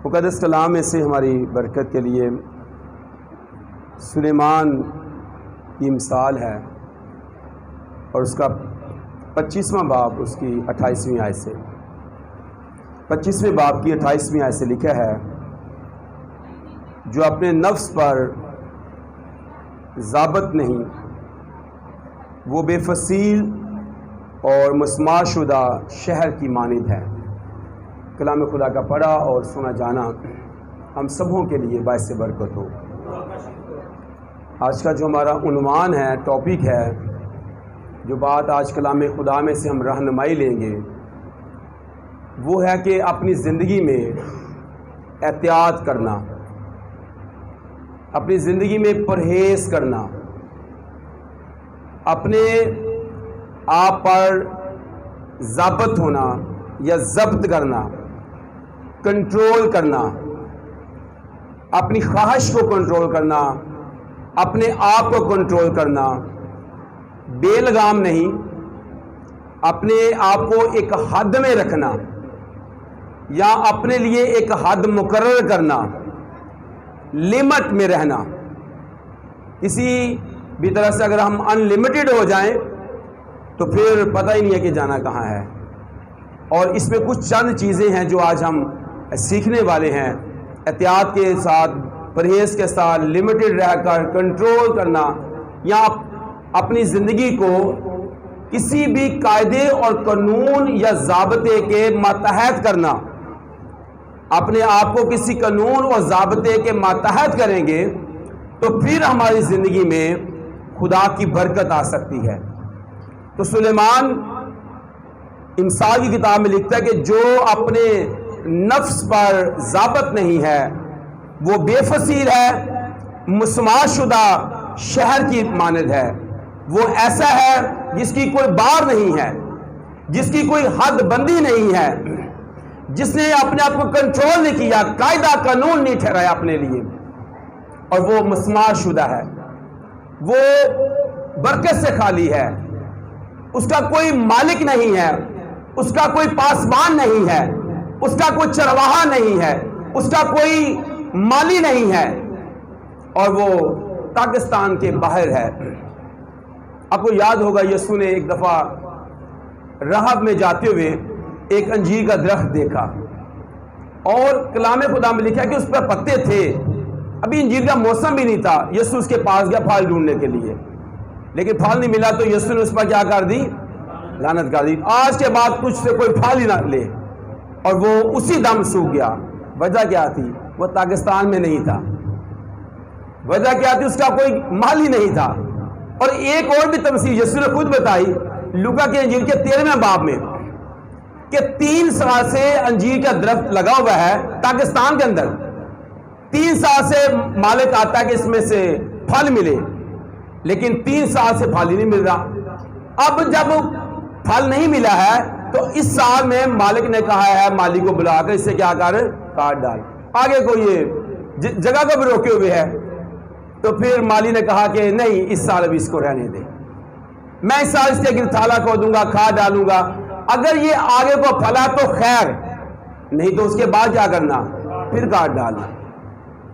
مقدس کلام میں سے ہماری برکت کے لیے سلیمان کی مثال ہے اور اس کا 25واں باب اس کی 28ویں آیت سے 25ویں باب کی 28ویں آیت سے لکھا ہے، جو اپنے نفس پر ضابط نہیں وہ بے فصیل اور مسمار شدہ شہر کی مانند ہے۔ کلام خدا کا پڑھا اور سنا جانا ہم سبوں کے لیے باعث برکت ہو۔ آج کا جو ہمارا عنوان ہے، ٹاپک ہے، جو بات آج کلام خدا میں سے ہم رہنمائی لیں گے، وہ ہے کہ اپنی زندگی میں احتیاط کرنا، اپنی زندگی میں پرہیز کرنا، اپنے آپ پر ضابط ہونا یا ضبط کرنا، کنٹرول کرنا، اپنی خواہش کو کنٹرول کرنا، اپنے آپ کو کنٹرول کرنا، بے لگام نہیں، اپنے آپ کو ایک حد میں رکھنا یا اپنے لیے ایک حد مقرر کرنا، لمٹ میں رہنا۔ کسی بھی طرح سے اگر ہم ان لمیٹڈ ہو جائیں تو پھر پتہ ہی نہیں ہے کہ جانا کہاں ہے۔ اور اس میں کچھ چند چیزیں ہیں جو آج ہم سیکھنے والے ہیں، احتیاط کے ساتھ، پرہیز کے ساتھ، لمیٹڈ رہ کر کنٹرول کرنا، یا اپنی زندگی کو کسی بھی قاعدے اور قانون یا ضابطے کے ماتحت کرنا۔ اپنے آپ کو کسی قانون اور ضابطے کے ماتحت کریں گے تو پھر ہماری زندگی میں خدا کی برکت آ سکتی ہے۔ تو سلیمان امثال کی کتاب میں لکھتا ہے کہ جو اپنے نفس پر ضابط نہیں ہے وہ بے فصیل ہے، مسمار شدہ شہر کی مانند ہے۔ وہ ایسا ہے جس کی کوئی بار نہیں ہے، جس کی کوئی حد بندی نہیں ہے، جس نے اپنے آپ کو کنٹرول نہیں کیا، قاعدہ قانون نہیں ٹھہرایا اپنے لیے، اور وہ مسمار شدہ ہے، وہ برکت سے خالی ہے، اس کا کوئی مالک نہیں ہے، اس کا کوئی پاسبان نہیں ہے، اس کا کوئی چرواہا نہیں ہے، اس کا کوئی مالی نہیں ہے، اور وہ پاکستان کے باہر ہے۔ آپ کو یاد ہوگا یسوع نے ایک دفعہ راہب میں جاتے ہوئے ایک انجیر کا درخت دیکھا، اور کلام خدا میں لکھا کہ اس پر پتے تھے، ابھی انجیر کا موسم بھی نہیں تھا۔ یسوع اس کے پاس گیا پھل ڈھونڈنے کے لیے، لیکن پھل نہیں ملا تو یسوع نے اس پر کیا کر دی؟ لعنت کر دی، آج کے بعد تجھ سے کوئی پھل ہی نہ لے، اور وہ اسی دم سوکھ گیا۔ وجہ کیا تھی؟ وہ پاکستان میں نہیں تھا۔ وجہ کیا تھی؟ اس کا کوئی مال ہی نہیں تھا۔ اور ایک اور بھی تفصیل یسوع نے خود بتائی لوکا کے انجیل کے 13ویں باب میں کہ 3 سال سے انجیر کا درخت لگا ہوا ہے پاکستان کے اندر، 3 سال سے مالک آتا ہے کہ اس میں سے پھل ملے، لیکن 3 سال سے پھل ہی نہیں مل رہا۔ اب جب پھل نہیں ملا ہے تو اس سال میں مالک نے کہا ہے مالی کو بلا کر اسے کیا کر کاٹ ڈال، آگے کو یہ جگہ کو بھی روکے ہوئے ہے۔ تو پھر مالی نے کہا کہ نہیں، اس سال ابھی اس کو رہنے دے، میں اس سال اس کے گر تھالا کھو دوں گا، کھاد ڈالوں گا، اگر یہ آگے کو پھلا تو خیر، نہیں تو اس کے بعد کیا کرنا؟ پھر کاٹ ڈالنا۔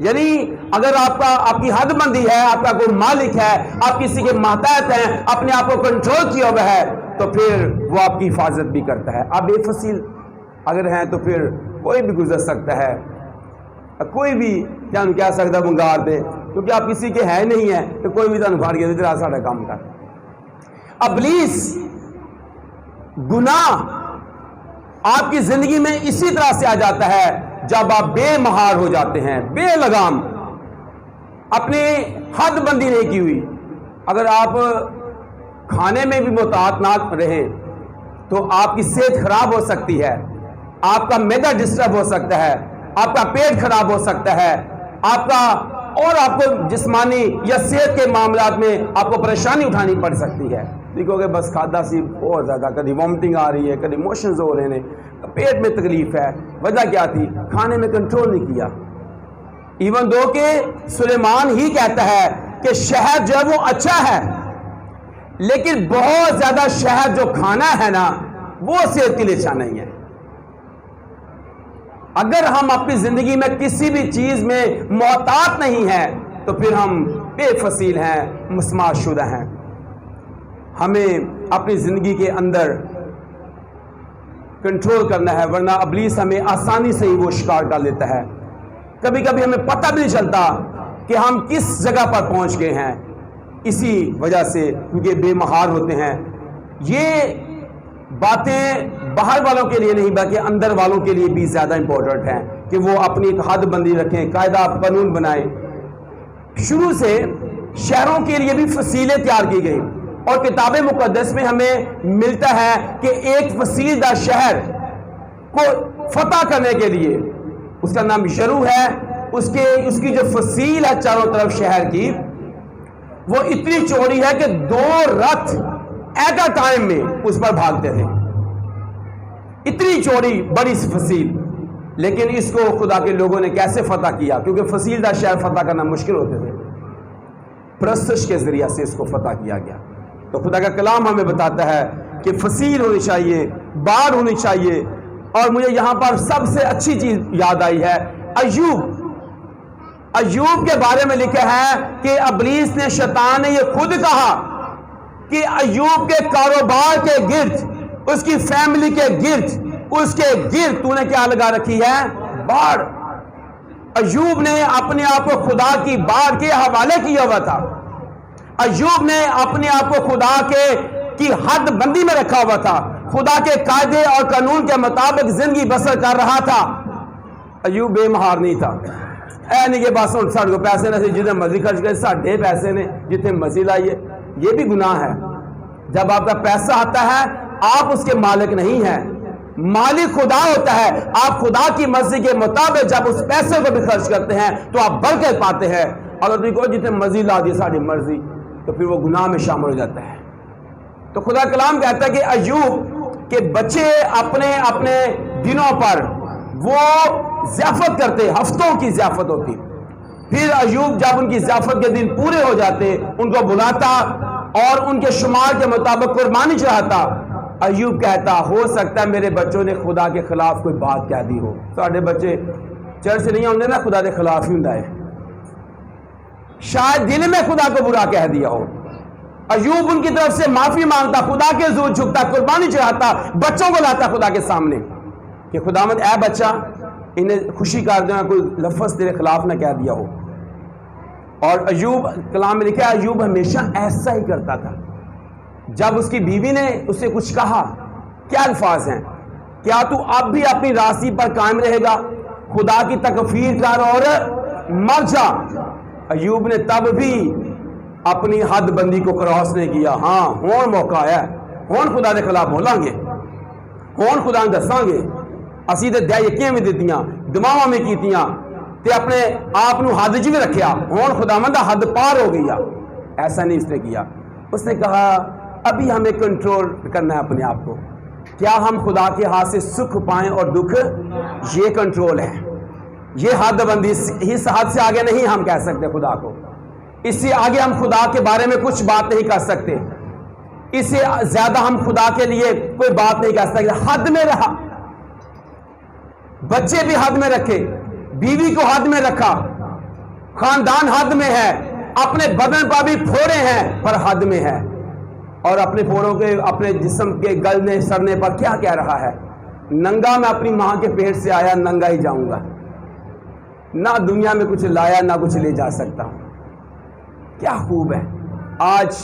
یعنی اگر آپ کی حد بندی ہے، آپ کا کوئی مالک ہے، آپ کسی کے ماتحت ہیں، اپنے آپ کو کنٹرول کیا ہوا ہے، تو پھر وہ آپ کی حفاظت بھی کرتا ہے۔ آپ بے فصیل اگر ہیں تو پھر کوئی بھی گزر سکتا ہے، کوئی بھی کہہ سکتا ہے بنگار دے، کیونکہ آپ کسی کے ہیں نہیں ہیں تو کوئی بھی تنخواہ کے ادھر ساڑھا کام کر۔ ابلیس گناہ آپ کی زندگی میں اسی طرح سے آ جاتا ہے جب آپ بے مہار ہو جاتے ہیں، بے لگام، اپنی حد بندی نہیں کی ہوئی۔ اگر آپ کھانے میں بھی محتاط نہ رہے تو آپ کی صحت خراب ہو سکتی ہے، آپ کا معدہ ڈسٹرب ہو سکتا ہے، آپ کا پیٹ خراب ہو سکتا ہے، آپ کو جسمانی یا صحت کے معاملات میں آپ کو پریشانی اٹھانی پڑ سکتی ہے۔ دیکھو کہ بس کھادا سی بہت زیادہ، کبھی وامٹنگ آ رہی ہے، کبھی موشنز ہو رہے ہیں، پیٹ میں تکلیف ہے، وجہ کیا تھی؟ کھانے میں کنٹرول نہیں کیا۔ ایون دو کہ سلیمان ہی کہتا ہے کہ شہد جو ہے وہ اچھا ہے، لیکن بہت زیادہ شہد جو کھانا ہے نا وہ صحت کے لیے اچھا نہیں ہے۔ اگر ہم اپنی زندگی میں کسی بھی چیز میں محتاط نہیں ہیں تو پھر ہم بے فصیل ہیں، مسمار شدہ ہیں۔ ہمیں اپنی زندگی کے اندر کنٹرول کرنا ہے، ورنہ ابلیس ہمیں آسانی سے ہی وہ شکار کر لیتا ہے۔ کبھی کبھی ہمیں پتہ بھی نہیں چلتا کہ ہم کس جگہ پر پہنچ گئے ہیں، اسی وجہ سے کیونکہ بے مہار ہوتے ہیں۔ یہ باتیں باہر والوں کے لیے نہیں بلکہ اندر والوں کے لیے بھی زیادہ امپورٹنٹ ہیں کہ وہ اپنی ایک حد بندی رکھیں، قاعدہ قانون بنائیں۔ شروع سے شہروں کے لیے بھی فصیلیں تیار کی گئی، اور کتاب مقدس میں ہمیں ملتا ہے کہ ایک فصیل دار شہر کو فتح کرنے کے لیے، اس کا نام یرو ہے، اس کی جو فصیل ہے چاروں طرف شہر کی، وہ اتنی چوڑی ہے کہ 2 رتھ ایٹ اے ٹائم میں اس پر بھاگتے تھے۔ اتنی چوڑی بڑی فصیل، لیکن اس کو خدا کے لوگوں نے کیسے فتح کیا؟ کیونکہ فصیل دار شہر فتح کرنا مشکل ہوتے تھے، پرستش کے ذریعہ سے اس کو فتح کیا گیا۔ تو خدا کا کلام ہمیں بتاتا ہے کہ فصیل ہونی چاہیے، باڑ ہونی چاہیے۔ اور مجھے یہاں پر سب سے اچھی چیز یاد آئی ہے، ایوب کے بارے میں لکھا ہے کہ ابلیس نے، شیطان نے یہ خود کہا کہ ایوب کے کاروبار کے گرد، اس کی فیملی کے گرد، اس کے گرد تو نے کیا لگا رکھی ہے؟ باڑ۔ ایوب نے اپنے آپ کو خدا کی باڑ کے حوالے کیا ہوا تھا۔ ایوب نے اپنے آپ کو خدا کی حد بندی میں رکھا ہوا تھا، خدا کے قاعدے اور قانون کے مطابق زندگی بسر کر رہا تھا۔ ایوب بے مہار نہیں تھا۔ اے نہیں کہ بس ساڑھے کو پیسے نہ جتنے مرضی خرچ کرے، ساڑھے پیسے نے جتنے مرضی لائیے، یہ بھی گناہ ہے۔ جب آپ کا پیسہ آتا ہے آپ اس کے مالک نہیں ہیں، مالک خدا ہوتا ہے۔ آپ خدا کی مرضی کے مطابق جب اس پیسے کو بھی خرچ کرتے ہیں تو آپ برکت پاتے ہیں۔ اگر تم کو جتنے مرضی لا دی ساڑھی مرضی، تو پھر وہ گناہ میں شامل ہو جاتا ہے۔ تو خدا کلام کہتا ہے کہ ایوب کے بچے اپنے اپنے دنوں پر وہ ضیافت کرتے، ہفتوں کی ضیافت ہوتی۔ پھر ایوب جب ان کی ضیافت کے دن پورے ہو جاتے، ان کو بلاتا اور ان کے شمار کے مطابق قربانی چڑھاتا۔ ایوب کہتا ہو سکتا ہے میرے بچوں نے خدا کے خلاف کوئی بات کہہ دی ہو۔ ساڑھے بچے چرچ نہیں ہوندے نا، خدا کے خلاف ہی ہوں ہے، شاید دل میں خدا کو برا کہہ دیا ہو۔ ایوب ان کی طرف سے معافی مانگتا، خدا کے حضور جھکتا، قربانی چڑھاتا، بچوں کو لاتا خدا کے سامنے کہ خداوند اے بچہ انہیں خوشی کر دینا، کوئی لفظ تیرے خلاف نہ کہہ دیا ہو۔ اور ایوب کلام میں لکھا ہے ایوب ہمیشہ ایسا ہی کرتا تھا۔ جب اس کی بیوی نے اسے کچھ کہا، کیا الفاظ ہیں؟ کیا تو اب بھی اپنی راستی پر قائم رہے گا؟ خدا کی تکفیر کر اور مر جا۔ ایوب نے تب بھی اپنی حد بندی کو کراس نہیں کیا۔ ہاں ہون موقع ہے، ہون خدا کے خلاف بولیں گے، ہون خدا نے دساں گے، اسی تے دعائیاں بھی دیتیاں، دعاواں بھی کیتیاں تے اپنے آپ نو حد جی بھی رکھیا، ہون خداوند دا حد پار ہو گئی۔ ایسا نہیں اس نے کیا۔ اس نے کہا ابھی ہمیں کنٹرول کرنا ہے اپنے آپ کو، کیا ہم خدا کے ہاتھ سے سکھ پائیں اور دکھ، یہ کنٹرول ہے، یہ حد بندی، اس حد سے آگے نہیں ہم کہہ سکتے خدا کو، اس سے آگے ہم خدا کے بارے میں کچھ بات نہیں کر سکتے، اس سے زیادہ ہم خدا کے لیے کوئی بات نہیں کر سکتے۔ حد میں رہا، بچے بھی حد میں رکھے، بیوی کو حد میں رکھا، خاندان حد میں ہے، اپنے بدن پر بھی پھوڑے ہیں پر حد میں ہے، اور اپنے پھوڑوں کے اپنے جسم کے گلنے سڑنے پر کیا کہہ رہا ہے؟ ننگا میں اپنی ماں کے پیٹ سے آیا، ننگا ہی جاؤں گا، نہ دنیا میں کچھ لایا نہ کچھ لے جا سکتا ہوں۔ کیا خوب ہے۔ آج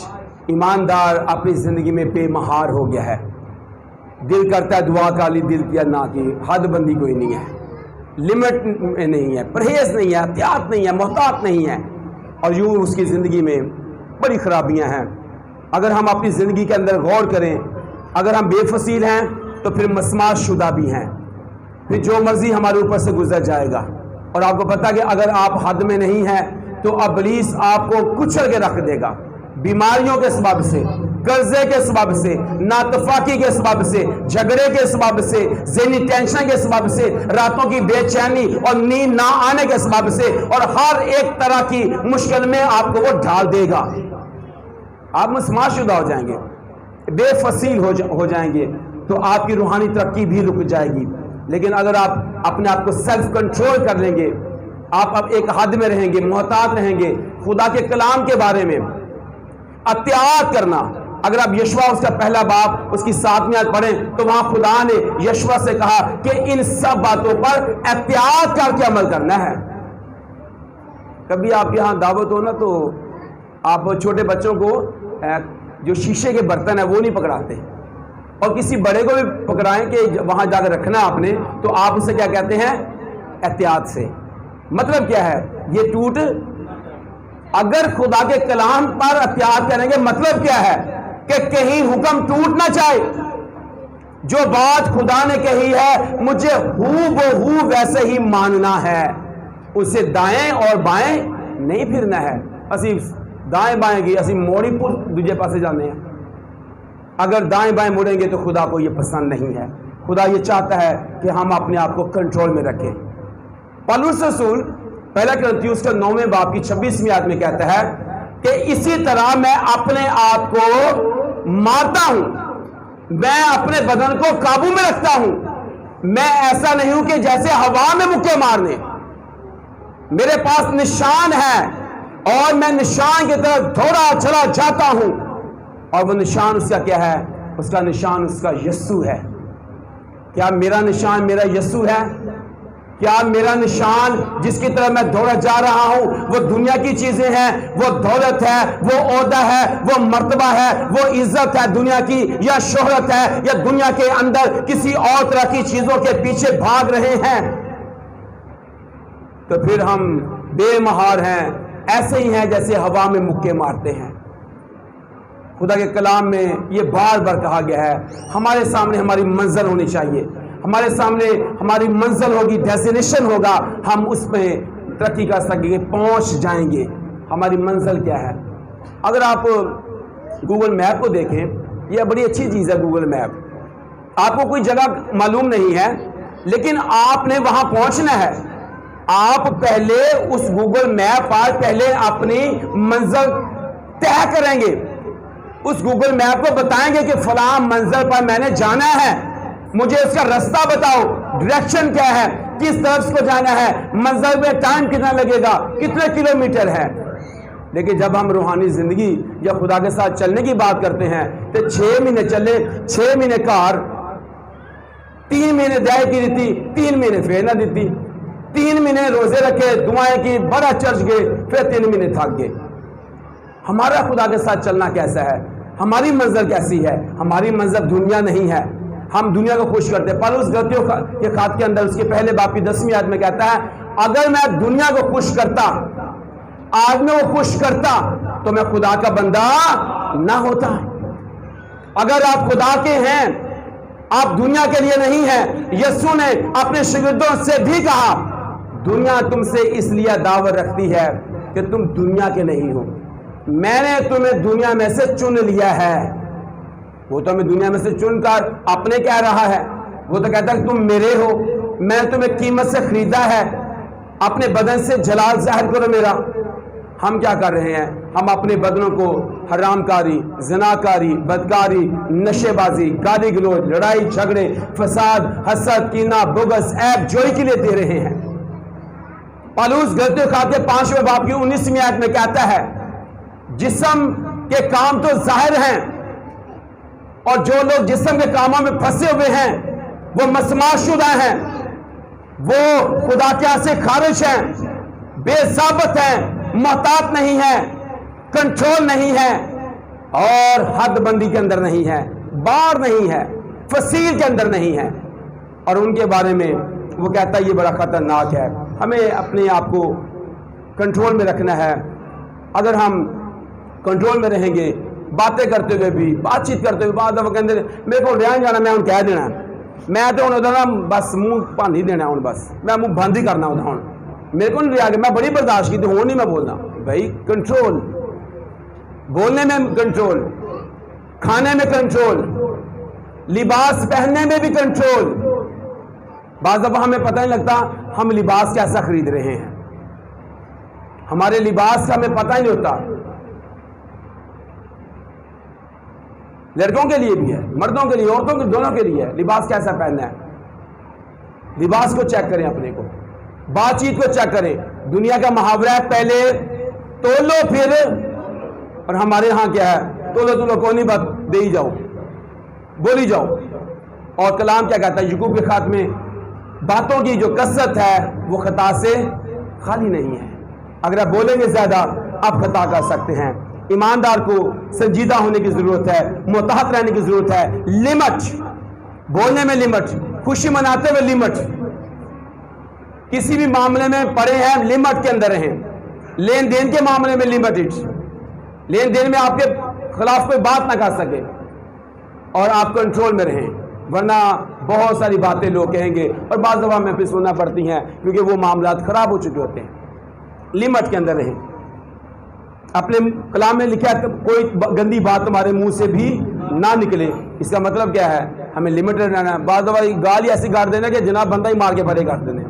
ایماندار اپنی زندگی میں بے مہار ہو گیا ہے، دل کرتا ہے دعا کا لی، دل کیا نہ کی، حد بندی کوئی نہیں ہے، لمٹ نہیں ہے، پرہیز نہیں ہے، احتیاط نہیں ہے، محتاط نہیں ہے، اور یوں اس کی زندگی میں بڑی خرابیاں ہیں۔ اگر ہم اپنی زندگی کے اندر غور کریں، اگر ہم بے فصیل ہیں تو پھر مسمار شدہ بھی ہیں، پھر جو مرضی ہمارے اوپر سے گزر جائے گا۔ اور آپ کو پتا کہ اگر آپ حد میں نہیں ہیں تو ابلیس آپ کو کچل کے رکھ دے گا، بیماریوں کے سبب سے، قرضے کے سبب سے، ناتفاقی کے سبب سے، جھگڑے کے سبب سے، ذہنی ٹینشن کے سبب سے، راتوں کی بے چینی اور نیند نہ آنے کے سبب سے، اور ہر ایک طرح کی مشکل میں آپ کو وہ ڈال دے گا۔ آپ مسمار شدہ ہو جائیں گے، بے فصیل ہو جائیں گے، تو آپ کی روحانی ترقی بھی رک جائے گی، لیکن اگر آپ اپنے آپ کو سیلف کنٹرول کر لیں گے، آپ اب ایک حد میں رہیں گے، محتاط رہیں گے خدا کے کلام کے بارے میں احتیاط کرنا. اگر آپ یشوع اس کا پہلا باب اس کی 7ویں آیت پڑھیں تو وہاں خدا نے یشوع سے کہا کہ ان سب باتوں پر احتیاط کر کے عمل کرنا ہے. کبھی آپ یہاں دعوت ہو نا تو آپ چھوٹے بچوں کو جو شیشے کے برتن ہیں وہ نہیں پکڑاتے، اور کسی بڑے کو بھی پکڑائیں کہ وہاں جا کر رکھنا آپ نے، تو آپ اسے کیا کہتے ہیں؟ احتیاط سے. مطلب کیا ہے؟ یہ ٹوٹ، اگر خدا کے کلام پر احتیاط کریں گے مطلب کیا ہے کہ کہیں حکم ٹوٹ نہ جائے. جو بات خدا نے کہی ہے مجھے ہو بہو ویسے ہی ماننا ہے، اسے دائیں اور بائیں نہیں پھرنا ہے. اسی دائیں بائیں گی اسی موڑی پور دوجے پاسے جانے ہیں. اگر دائیں بائیں مڑیں گے تو خدا کو یہ پسند نہیں ہے. خدا یہ چاہتا ہے کہ ہم اپنے آپ کو کنٹرول میں رکھیں. پالوس رسول پہلا کرنتیوس کا 9ویں باب کی 26ویں آیت میں کہتا ہے کہ اسی طرح میں اپنے آپ کو مارتا ہوں، میں اپنے بدن کو قابو میں رکھتا ہوں. میں ایسا نہیں ہوں کہ جیسے ہوا میں مکے مارنے. میرے پاس نشان ہے اور میں نشان کی طرف دوڑا چلا جاتا ہوں. اور وہ نشان اس کا کیا ہے؟ اس کا نشان اس کا یسوع ہے. کیا میرا نشان میرا یسوع ہے؟ کیا میرا نشان جس کی طرف میں دوڑا جا رہا ہوں وہ دنیا کی چیزیں ہیں، وہ دولت ہے، وہ عہدہ ہے، وہ مرتبہ ہے، وہ عزت ہے دنیا کی، یا شہرت ہے، یا دنیا کے اندر کسی اور طرح کی چیزوں کے پیچھے بھاگ رہے ہیں؟ تو پھر ہم بے مہار ہیں، ایسے ہی ہیں جیسے ہوا میں مکے مارتے ہیں. خدا کے کلام میں یہ بار بار کہا گیا ہے ہمارے سامنے ہماری منزل ہونی چاہیے. ہمارے سامنے ہماری منزل ہوگی، ڈیسٹینیشن ہوگا، ہم اس میں ترقی کر سکیں گے، پہنچ جائیں گے. ہماری منزل کیا ہے؟ اگر آپ گوگل میپ کو دیکھیں، یہ بڑی اچھی چیز ہے گوگل میپ. آپ کو کوئی جگہ معلوم نہیں ہے لیکن آپ نے وہاں پہنچنا ہے. آپ پہلے اس گوگل میپ پر پہلے اپنی منزل طے کریں گے. اس گوگل میپ کو بتائیں گے کہ فلاں منزل پر میں نے جانا ہے، مجھے اس کا رستہ بتاؤ، ڈائریکشن کیا ہے، کس طرف کو جانا ہے، منزل میں ٹائم کتنا لگے گا، کتنے کلومیٹر ہے. لیکن جب ہم روحانی زندگی یا خدا کے ساتھ چلنے کی بات کرتے ہیں تو 6 مہینے چلے، 6 مہینے کار، 3 مہینے دہائی کی دیتی، 3 مہینے پھر نہ دیتی، 3 مہینے روزے رکھے، دعائیں کی، بڑا چرچ گئے، پھر 3 مہینے تھک گئے. ہمارا خدا کے ساتھ چلنا کیسا ہے؟ ہماری منزل کیسی ہے؟ ہماری منزل دنیا نہیں ہے. ہم دنیا کو خوش کرتے ہیں. پالوس غلطیوں کے خط کے اندر اس کے پہلے باب کی 10ویں آیت میں کہتا ہے اگر میں دنیا کو خوش کرتا، آدمیوں کو خوش کرتا تو میں خدا کا بندہ نہ ہوتا. اگر آپ خدا کے ہیں، آپ دنیا کے لیے نہیں ہیں. یسوع نے اپنے شاگردوں سے بھی کہا دنیا تم سے اس لیے دعوت رکھتی ہے کہ تم دنیا کے نہیں ہو، میں نے تمہیں دنیا میں سے چن لیا ہے. وہ تو ہمیں دنیا میں سے چن کر اپنے کہہ رہا ہے، وہ تو کہتا ہے کہ تم میرے ہو، میں تمہیں قیمت سے خریدا ہے، اپنے بدن سے جلال ظاہر کرو میرا. ہم کیا کر رہے ہیں؟ ہم اپنے بدنوں کو حرام کاری، زناکاری، بدکاری، نشے بازی، گالی گلوچ، لڑائی جھگڑے، فساد، حسد، کینہ، بغض، عیب جوئی کے لیے دے رہے ہیں. پالوس غلطیوں کے 5ویں باب کی 19ویں آیت میں کہتا ہے جسم کے کام تو ظاہر ہیں، اور جو لوگ جسم کے کاموں میں پھنسے ہوئے ہیں وہ مسمار شدہ ہیں، وہ خدا کے ہاں سے خارج ہیں، بے ضابط ہیں، محتاط نہیں ہیں، کنٹرول نہیں ہے، اور حد بندی کے اندر نہیں ہے، بار نہیں ہے، فصیل کے اندر نہیں ہے. اور ان کے بارے میں وہ کہتا ہے یہ بڑا خطرناک ہے. ہمیں اپنے آپ کو کنٹرول میں رکھنا ہے. اگر ہم کنٹرول میں رہیں گے، باتیں کرتے ہوئے بھی، بات چیت کرتے ہوئے، بعد وہ کہتے میرے کو ریان جانا، میں انہوں کہہ دینا، میں تو انہوں بس منہ بند ہی دینا، ہوں بس میں منہ بند ہی کرنا ہوں. میرے کو نہیں رہا کہ میں بڑی برداشت کی تو ہوں نہیں میں بولنا. بھائی کنٹرول، بولنے میں کنٹرول، کھانے میں کنٹرول، لباس پہننے میں بھی کنٹرول. بعض دفعہ ہمیں پتہ نہیں لگتا ہم لباس کیسا خرید رہے ہیں. ہمارے لباس کا ہمیں پتہ ہی نہیں ہوتا. لڑکوں کے لیے بھی ہے، مردوں کے لیے، عورتوں کے، دونوں کے لیے لباس کیسا پہننا ہے. لباس کو چیک کریں اپنے کو, بات چیت کو چیک کریں. دنیا کا محاورہ ہے پہلے تولو پھر, اور ہمارے ہاں کیا ہے, تولو کونی بات دے ہی جاؤ, بولی جاؤ. اور کلام کیا کہتا ہے یعقوب کے خط میں, باتوں کی جو کثرت ہے وہ خطا سے خالی نہیں ہے. اگر آپ بولیں گے زیادہ آپ خطا کر سکتے ہیں. ایماندار کو سنجیدہ ہونے کی ضرورت ہے, محتاط رہنے کی ضرورت ہے. لمٹ, بولنے میں لمٹ, خوشی مناتے ہوئے لمٹ, کسی بھی معاملے میں پڑے ہیں لمٹ کے اندر رہیں. لین دین کے معاملے میں لمٹڈ, لین دین میں آپ کے خلاف کوئی بات نہ کر سکے اور آپ کنٹرول میں رہیں, ورنہ بہت ساری باتیں لوگ کہیں گے اور بعض دفعہ میں پھر سننا پڑتی ہیں کیونکہ وہ معاملات خراب ہو چکے ہوتے ہیں. لمٹ کے اندر رہیں. اپنے کلام میں لکھا ہے کوئی گندی بات تمہارے منہ سے بھی نہ نکلے. اس کا مطلب کیا ہے, ہمیں لمیٹڈ رہنا ہے. بعض دفعہ گالی ایسی گاڑ دینا کہ جناب بندہ ہی مار کے پرے کر دینے.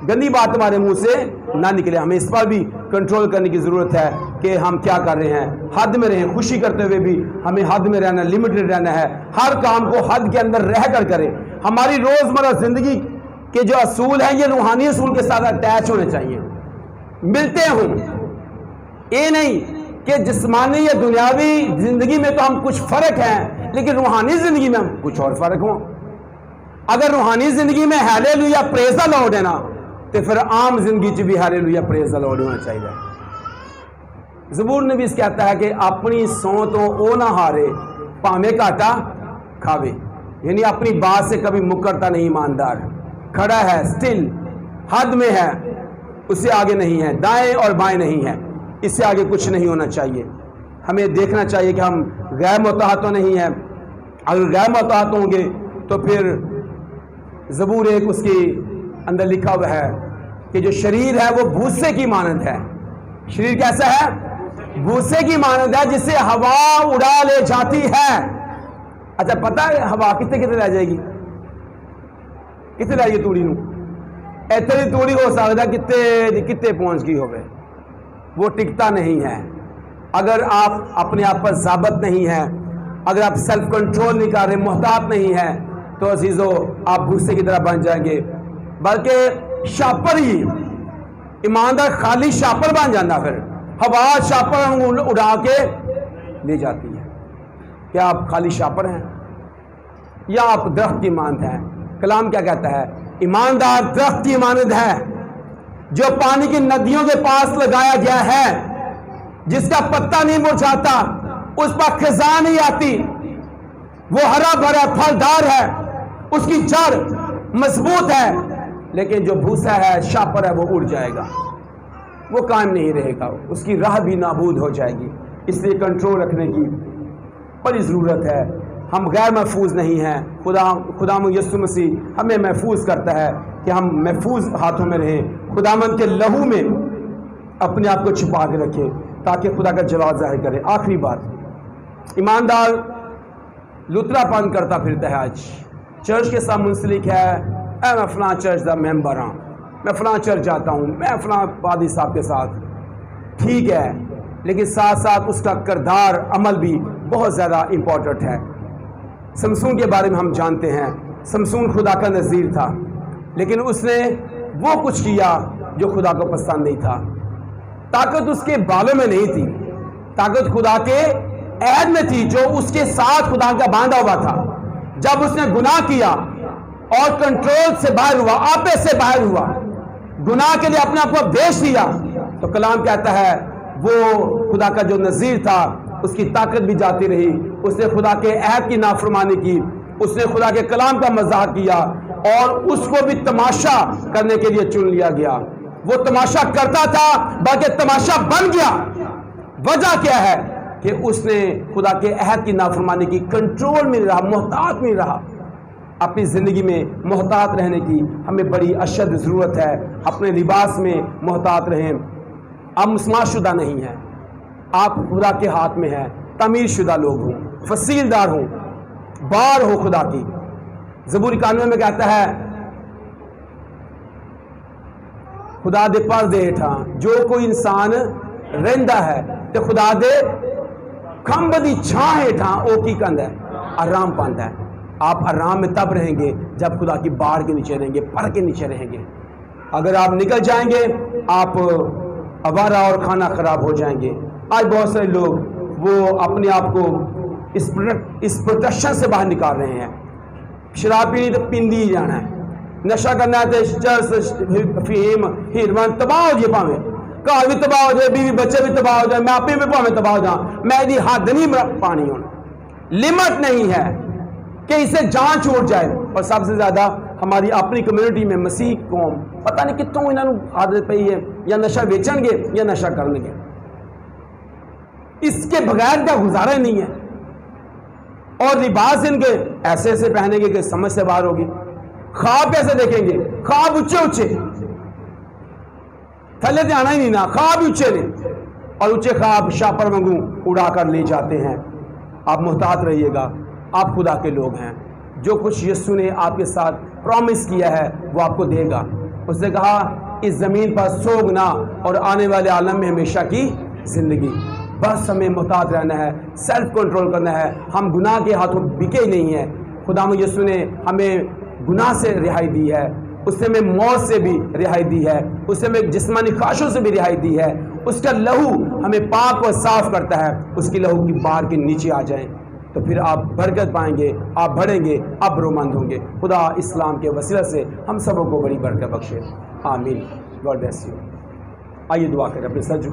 گندی بات تمہارے منہ سے نہ نکلے. ہمیں اس پر بھی کنٹرول کرنے کی ضرورت ہے کہ ہم کیا کر رہے ہیں. حد میں رہیں, خوشی کرتے ہوئے بھی ہمیں حد میں رہنا, لمیٹڈ رہنا ہے. ہر کام کو حد کے اندر رہ کر کریں. ہماری روزمرہ زندگی کے جو اصول ہیں یہ روحانی اصول کے ساتھ اٹیچ ہونے چاہیے, ملتے ہوں. یہ نہیں کہ جسمانی یا دنیاوی زندگی میں تو ہم کچھ فرق ہیں لیکن روحانی زندگی میں ہم کچھ اور فرق ہوں. اگر روحانی زندگی میں ہیلیلویا پریز دی لارڈ ہے نا, تو پھر عام زندگی چ بھی ہیلیلویا پریز دی لارڈ ہونا چاہیے. زبور نویس کہتا ہے کہ اپنی سو تو او نہ ہارے پاویں گھاٹا کھاوے. یعنی اپنی بات سے کبھی مکرتا نہیں ایماندار, کھڑا ہے, سٹل حد میں ہے, اس سے آگے نہیں ہے, دائیں اور بائیں نہیں ہے, اس سے آگے کچھ نہیں ہونا چاہیے. ہمیں دیکھنا چاہیے کہ ہم غیر متحد تو نہیں ہیں. اگر غیر متحد ہوں گے تو پھر زبور ایک اس کے اندر لکھا ہوا ہے کہ جو شریر ہے وہ بھوسے کی مانند ہے. شریر کیسا ہے؟ بھوسے کی مانند ہے جسے ہوا اڑا لے جاتی ہے. اچھا پتہ ہے ہوا کتنے رہ جائے گی, کتنے رہ گی توڑی نو, اتنی توڑی ہو سکتا ہے کتنے پہنچ گئی ہوئے, وہ ٹکتا نہیں ہے. اگر آپ اپنے آپ پر ضابط نہیں ہیں, اگر آپ سیلف کنٹرول نہیں کر رہے, محتاط نہیں ہیں, تو عزیزو آپ بھوسے کی طرح بن جائیں گے. بلکہ شاپر ہی, ایماندار خالی شاپر بن جانا, پھر ہوا شاپر اڑا کے لے جاتی ہے. کیا آپ خالی شاپر ہیں یا آپ درخت کی مانند ہیں؟ کلام کیا کہتا ہے؟ ایماندار درخت کی مانند ہے جو پانی کی ندیوں کے پاس لگایا گیا ہے, جس کا پتا نہیں مرجھاتا, اس پر خزاں نہیں آتی, وہ ہرا بھرا پھلدار ہے, اس کی جڑ مضبوط ہے. لیکن جو بھوسا ہے, شاپر ہے, وہ اڑ جائے گا, وہ قائم نہیں رہے گا, اس کی راہ بھی نابود ہو جائے گی. اس لیے کنٹرول رکھنے کی بڑی ضرورت ہے. ہم غیر محفوظ نہیں ہیں. خدا یسوع مسیح ہمیں محفوظ کرتا ہے کہ ہم محفوظ ہاتھوں میں رہیں, خداوند کے لہو میں اپنے آپ کو چھپا کے رکھیں تاکہ خدا کا جلال ظاہر کرے. آخری بات, ایماندار لترا پن کرتا پھرتا ہے, آج چرچ کے ساتھ منسلک ہے, میں فلاں چرچ دا ممبر ہوں, میں فلاں چرچ جاتا ہوں, میں فلاں پادری صاحب کے ساتھ. ٹھیک ہے, لیکن ساتھ ساتھ اس کا کردار عمل بھی بہت زیادہ امپورٹنٹ ہے. سمسون کے بارے میں ہم جانتے ہیں, سمسون خدا کا نذیر تھا, لیکن اس نے وہ کچھ کیا جو خدا کو پسند نہیں تھا. طاقت اس کے بالوں میں نہیں تھی, طاقت خدا کے عہد میں تھی جو اس کے ساتھ خدا کا باندھا ہوا تھا. جب اس نے گناہ کیا اور کنٹرول سے باہر ہوا, آپے سے باہر ہوا, گناہ کے لیے اپنے آپ کو بیچ دیا, تو کلام کہتا ہے وہ خدا کا جو نذیر تھا اس کی طاقت بھی جاتی رہی. اس نے خدا کے عہد کی نافرمانی کی, اس نے خدا کے کلام کا مذاق کیا, اور اس کو بھی تماشا کرنے کے لیے چن لیا گیا. وہ تماشا کرتا تھا بلکہ تماشا بن گیا. وجہ کیا ہے کہ اس نے خدا کے عہد کی نافرمانی کی, کنٹرول میں رہا, محتاط میں رہا. اپنی زندگی میں محتاط رہنے کی ہمیں بڑی اشد ضرورت ہے. اپنے لباس میں محتاط رہیں. آپ مسمار شدہ نہیں ہیں, آپ خدا کے ہاتھ میں ہیں. تعمیر شدہ لوگ ہوں, فصیل دار ہوں, بار ہو خدا کی. زبور 91 میں کہتا ہے خدا دے پر دے ہٹھاں جو کوئی انسان رہندا ہے تے خدا دے کھمب دی چھاں ہٹھاں او کی کند ہے, آرام پاند ہے. آپ آرام میں تب رہیں گے جب خدا کی بار کے نیچے رہیں گے، پر کے نیچے رہیں گے۔ اگر آپ نکل جائیں گے آپ آوارہ اور کھانا خراب ہو جائیں گے۔ آج بہت سارے لوگ وہ اپنے آپ کو اس پروٹیکشن سے باہر نکال رہے ہیں۔ شراب پینی تو پیندی ہی جانا ہے، نشہ کرنا ہے تو چرس فہیم ہیروین تباہ ہو جائے، پاویں گھر بھی تباہ ہو جائے، بیوی بچے بھی تباہ ہو جائے، میں آپ بھی پاویں تباہ ہو جاؤں، میں دی حد نہیں پانی ہونا، لمٹ نہیں ہے کہ اسے جان چھوٹ جائے۔ اور سب سے زیادہ ہماری اپنی کمیونٹی میں مسیح قوم پتہ نہیں کتوں انہوں عادت پئی ہے، یا نشہ بیچن گے یا نشہ کرنے گے، اس کے بغیر کا گزارا ہی نہیں ہے۔ اور لباس ان کے ایسے ایسے پہنیں گے کہ سمجھ سے باہر ہوگی۔ خواب کیسے دیکھیں گے؟ خواب اونچے اونچے، تھلے سے آنا ہی نہیں نا، خواب اونچے نے، اور اونچے خواب شاپر وانگوں اڑا کر لے جاتے ہیں۔ آپ محتاط رہیے گا، آپ خدا کے لوگ ہیں۔ جو کچھ یسوع نے آپ کے ساتھ پرومس کیا ہے وہ آپ کو دے گا۔ اس نے کہا اس زمین پر سوگنا اور آنے والے عالم میں ہمیشہ کی زندگی۔ بس ہمیں محتاط رہنا ہے، سیلف کنٹرول کرنا ہے۔ ہم گناہ کے ہاتھوں بکے نہیں ہیں۔ خدا یسوع نے ہمیں گناہ سے رہائی دی ہے، اس نے ہمیں موت سے بھی رہائی دی ہے، اس نے ہمیں جسمانی خواہشوں سے بھی رہائی دی ہے۔ اس کا لہو ہمیں پاک و صاف کرتا ہے۔ اس کی لہو کی بار کے نیچے آ جائیں تو پھر آپ برکت پائیں گے، آپ بڑھیں گے، آپ برومند ہوں گے۔ خدا اسلام کے وسیلہ سے ہم سبوں کو بڑی برکت بخشے، آمین۔ God bless you. آئیے دعا کریں، اپنے سر جھکا